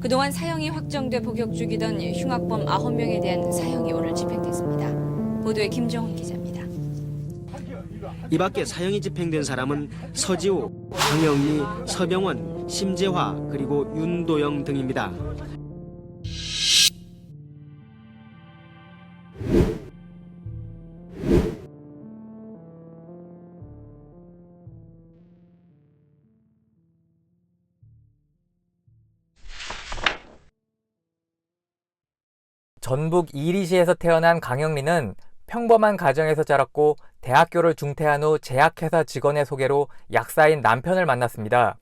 그동안 사형이 확정돼 복역 중이던 흉악범 9명에 대한 사형이 오늘 집행됐습니다. 보도에 김정훈 기자입니다. 이 밖에 사형이 집행된 사람은 서지우, 황영미, 서병원, 심재화 그리고 윤도영 등입니다. 전북 이리시에서 태어난 강영리는 평범한 가정에서 자랐고 대학교를 중퇴한 후 제약회사 직원의 소개로 약사인 남편을 만났습니다.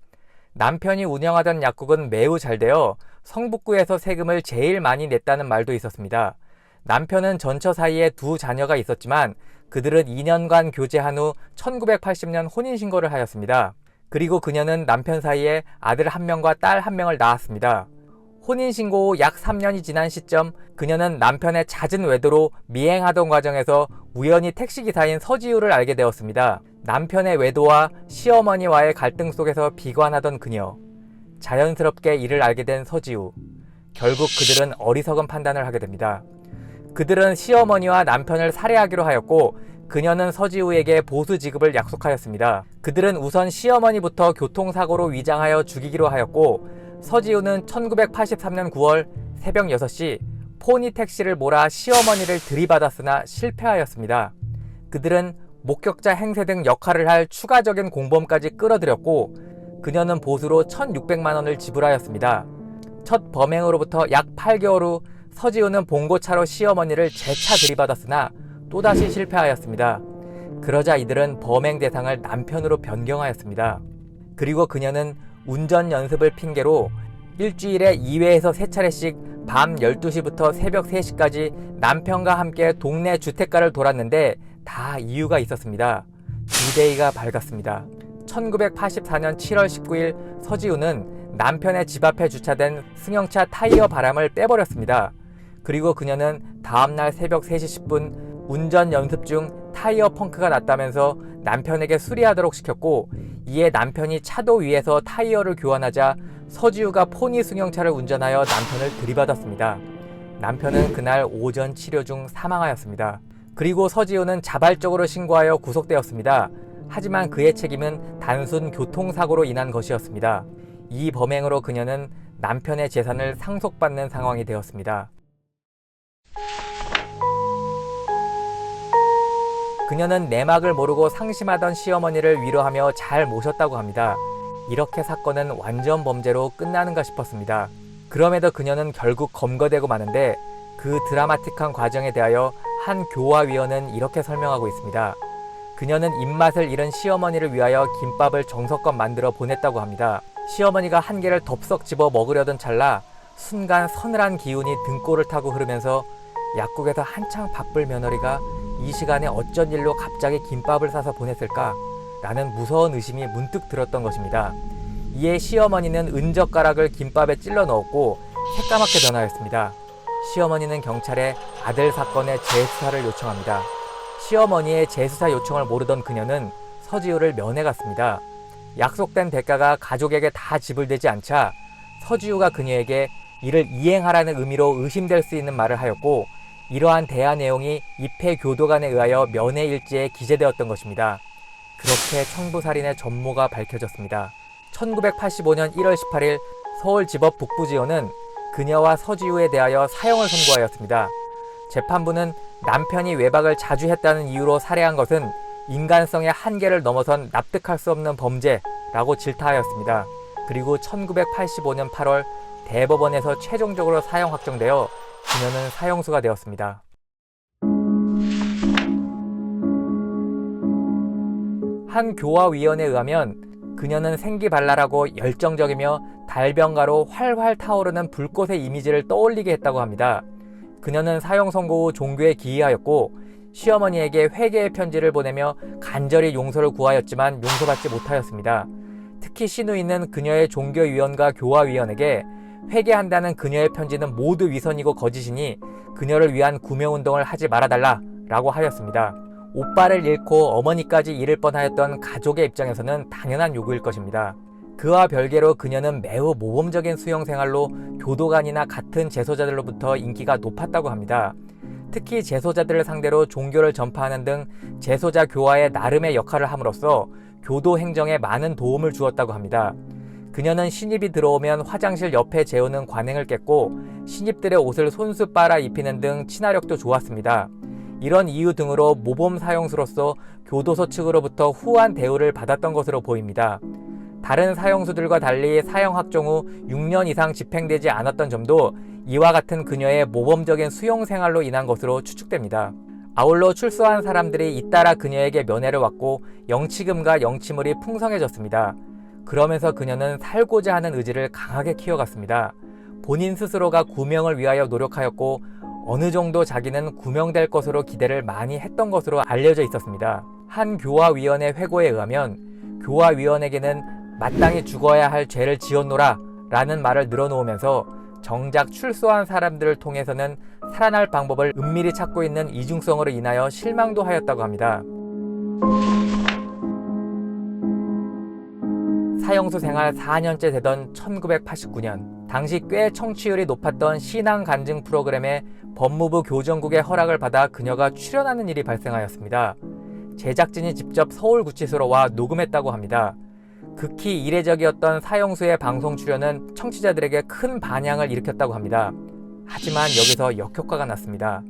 남편이 운영하던 약국은 매우 잘 되어 성북구에서 세금을 제일 많이 냈다는 말도 있었습니다. 남편은 전처 사이에 2 자녀가 있었지만 그들은 2년간 교제한 후 1980년 혼인신고를 하였습니다. 그리고 그녀는 남편 사이에 아들 1명과 딸 1명을 낳았습니다. 혼인신고 후 약 3년이 지난 시점 그녀는 남편의 잦은 외도로 미행하던 과정에서 우연히 택시기사인 서지우를 알게 되었습니다. 남편의 외도와 시어머니와의 갈등 속에서 비관하던 그녀. 자연스럽게 이를 알게 된 서지우. 결국 그들은 어리석은 판단을 하게 됩니다. 그들은 시어머니와 남편을 살해하기로 하였고 그녀는 서지우에게 보수 지급을 약속하였습니다. 그들은 우선 시어머니부터 교통사고로 위장하여 죽이기로 하였고 서지우는 1983년 9월 새벽 6시 포니 택시를 몰아 시어머니를 들이받았으나 실패하였습니다. 그들은 목격자 행세 등 역할을 할 추가적인 공범까지 끌어들였고 그녀는 보수로 1,600만 원을 지불하였습니다. 첫 범행으로부터 약 8개월 후 서지우는 봉고차로 시어머니를 재차 들이받았으나 또다시 실패하였습니다. 그러자 이들은 범행 대상을 남편으로 변경하였습니다. 그리고 그녀는 운전 연습을 핑계로 일주일에 2회에서 3차례씩 밤 12시부터 새벽 3시까지 남편과 함께 동네 주택가를 돌았는데 다 이유가 있었습니다. D-Day가 밝았습니다. 1984년 7월 19일 서지우는 남편의 집 앞에 주차된 승용차 타이어 바람을 빼버렸습니다. 그리고 그녀는 다음날 새벽 3시 10분 운전 연습 중 타이어 펑크가 났다면서 남편에게 수리하도록 시켰고 이에 남편이 차도 위에서 타이어를 교환하자 서지우가 포니 승용차를 운전하여 남편을 들이받았습니다. 남편은 그날 오전 치료 중 사망하였습니다. 그리고 서지우는 자발적으로 신고하여 구속되었습니다. 하지만 그의 책임은 단순 교통사고로 인한 것이었습니다. 이 범행으로 그녀는 남편의 재산을 상속받는 상황이 되었습니다. 그녀는 내막을 모르고 상심하던 시어머니를 위로하며 잘 모셨다고 합니다. 이렇게 사건은 완전 범죄로 끝나는가 싶었습니다. 그럼에도 그녀는 결국 검거되고 마는데 그 드라마틱한 과정에 대하여 한 교화위원은 이렇게 설명하고 있습니다. 그녀는 입맛을 잃은 시어머니를 위하여 김밥을 정성껏 만들어 보냈다고 합니다. 시어머니가 한 개를 덥석 집어 먹으려던 찰나 순간 서늘한 기운이 등골을 타고 흐르면서 약국에서 한창 바쁠 며느리가 이 시간에 어쩐 일로 갑자기 김밥을 싸서 보냈을까? 라는 무서운 의심이 문득 들었던 것입니다. 이에 시어머니는 은젓가락을 김밥에 찔러 넣었고 새까맣게 변하였습니다. 시어머니는 경찰에 아들 사건의 재수사를 요청합니다. 시어머니의 재수사 요청을 모르던 그녀는 서지우를 면회갔습니다. 약속된 대가가 가족에게 다 지불되지 않자 서지우가 그녀에게 이를 이행하라는 의미로 의심될 수 있는 말을 하였고 이러한 대화 내용이 입회 교도관에 의하여 면회 일지에 기재되었던 것입니다. 그렇게 청부살인의 전모가 밝혀졌습니다. 1985년 1월 18일 서울지법 북부지원은 그녀와 서지우에 대하여 사형을 선고하였습니다. 재판부는 남편이 외박을 자주 했다는 이유로 살해한 것은 인간성의 한계를 넘어선 납득할 수 없는 범죄라고 질타하였습니다. 그리고 1985년 8월 대법원에서 최종적으로 사형 확정되어 그녀는 사형수가 되었습니다. 한 교화위원에 의하면 그녀는 생기발랄하고 열정적이며 달변가로 활활 타오르는 불꽃의 이미지를 떠올리게 했다고 합니다. 그녀는 사형 선고 후 종교에 기이하였고 시어머니에게 회개의 편지를 보내며 간절히 용서를 구하였지만 용서받지 못하였습니다. 특히 시누이는 그녀의 종교위원과 교화위원에게 회개한다는 그녀의 편지는 모두 위선이고 거짓이니 그녀를 위한 구명운동을 하지 말아달라 라고 하였습니다. 오빠를 잃고 어머니까지 잃을 뻔하였던 가족의 입장에서는 당연한 요구일 것입니다. 그와 별개로 그녀는 매우 모범적인 수용 생활로 교도관이나 같은 재소자들로부터 인기가 높았다고 합니다. 특히 재소자들을 상대로 종교를 전파하는 등 재소자 교화에 나름의 역할을 함으로써 교도 행정에 많은 도움을 주었다고 합니다. 그녀는 신입이 들어오면 화장실 옆에 재우는 관행을 깼고 신입들의 옷을 손수 빨아 입히는 등 친화력도 좋았습니다. 이런 이유 등으로 모범 사형수로서 교도소 측으로부터 후한 대우를 받았던 것으로 보입니다. 다른 사형수들과 달리 사형 확정 후 6년 이상 집행되지 않았던 점도 이와 같은 그녀의 모범적인 수용 생활로 인한 것으로 추측됩니다. 아울러 출소한 사람들이 잇따라 그녀에게 면회를 왔고 영치금과 영치물이 풍성해졌습니다. 그러면서 그녀는 살고자 하는 의지를 강하게 키워갔습니다. 본인 스스로가 구명을 위하여 노력하였고 어느 정도 자기는 구명될 것으로 기대를 많이 했던 것으로 알려져 있었습니다. 한 교화위원회 회고에 의하면 교화위원에게는 마땅히 죽어야 할 죄를 지었노라 라는 말을 늘어놓으면서 정작 출소한 사람들을 통해서는 살아날 방법을 은밀히 찾고 있는 이중성으로 인하여 실망도 하였다고 합니다. 사형수 생활 4년째 되던 1989년, 당시 꽤 청취율이 높았던 신앙 간증 프로그램에 법무부 교정국의 허락을 받아 그녀가 출연하는 일이 발생하였습니다. 제작진이 직접 서울구치소로 와 녹음했다고 합니다. 극히 이례적이었던 사형수의 방송 출연은 청취자들에게 큰 반향을 일으켰다고 합니다. 하지만 여기서 역효과가 났습니다.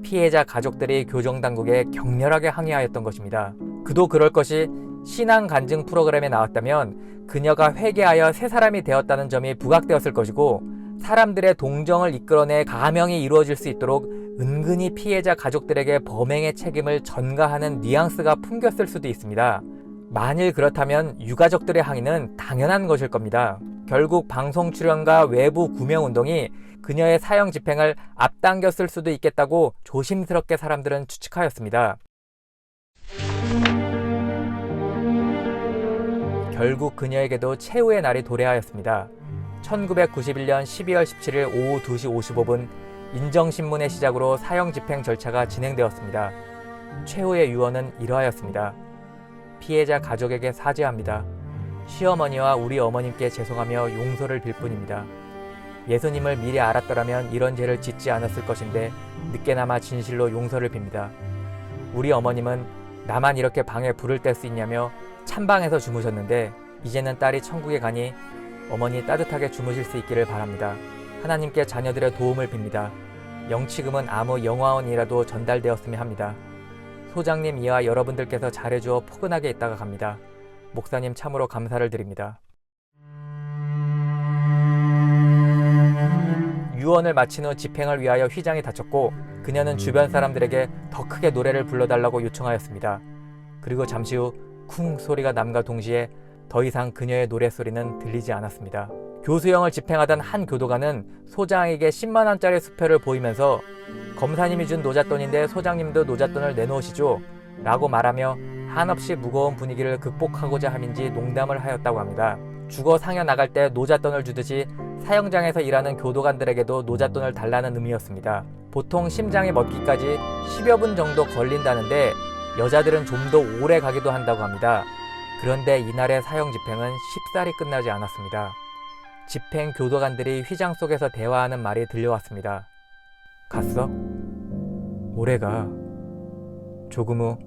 피해자 가족들이 교정당국에 격렬하게 항의하였던 것입니다. 그도 그럴 것이 신앙 간증 프로그램에 나왔다면 그녀가 회개하여 새 사람이 되었다는 점이 부각되었을 것이고 사람들의 동정을 이끌어내 가명이 이루어질 수 있도록 은근히 피해자 가족들에게 범행의 책임을 전가하는 뉘앙스가 풍겼을 수도 있습니다. 만일 그렇다면 유가족들의 항의는 당연한 것일 겁니다. 결국 방송 출연과 외부 구명 운동이 그녀의 사형 집행을 앞당겼을 수도 있겠다고 조심스럽게 사람들은 추측하였습니다. 결국 그녀에게도 최후의 날이 도래하였습니다. 1991년 12월 17일 오후 2시 55분 인정신문의 시작으로 사형 집행 절차가 진행되었습니다. 최후의 유언은 이러하였습니다. 피해자 가족에게 사죄합니다. 시어머니와 우리 어머님께 죄송하며 용서를 빌 뿐입니다. 예수님을 미리 알았더라면 이런 죄를 짓지 않았을 것인데 늦게나마 진실로 용서를 빕니다. 우리 어머님은 나만 이렇게 방에 불을 뗄 수 있냐며 찬방에서 주무셨는데 이제는 딸이 천국에 가니 어머니 따뜻하게 주무실 수 있기를 바랍니다. 하나님께 자녀들의 도움을 빕니다. 영치금은 아무 영화원이라도 전달되었으면 합니다. 소장님 이와 여러분들께서 잘해주어 포근하게 있다가 갑니다. 목사님 참으로 감사를 드립니다. 유언을 마친 후 집행을 위하여 휘장이 닫혔고 그녀는 주변 사람들에게 더 크게 노래를 불러달라고 요청하였습니다. 그리고 잠시 후 쿵 소리가 남과 동시에 더 이상 그녀의 노랫소리는 들리지 않았습니다. 교수형을 집행하던 한 교도관은 소장에게 10만 원짜리 수표를 보이면서 검사님이 준 노잣돈인데 소장님도 노잣돈을 내놓으시죠 라고 말하며 한없이 무거운 분위기를 극복하고자 함인지 농담을 하였다고 합니다. 죽어 상여 나갈 때 노잣돈을 주듯이 사형장에서 일하는 교도관들에게도 노잣돈을 달라는 의미였습니다. 보통 심장이 멎기까지 10여 분 정도 걸린다는데 여자들은 좀 더 오래 가기도 한다고 합니다. 그런데 이날의 사형 집행은 쉽사리 끝나지 않았습니다. 집행 교도관들이 휘장 속에서 대화하는 말이 들려왔습니다. 갔어? 오래가. 조금 후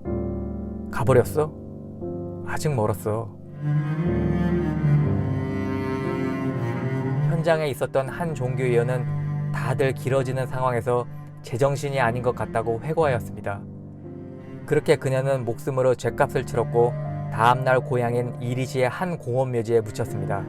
가버렸어? 아직 멀었어. 현장에 있었던 한 종교위원은 다들 길어지는 상황에서 제정신이 아닌 것 같다고 회고하였습니다. 그렇게 그녀는 목숨으로 죗값을 치렀고 다음날 고향인 이리시의 한 공원 묘지에 묻혔습니다.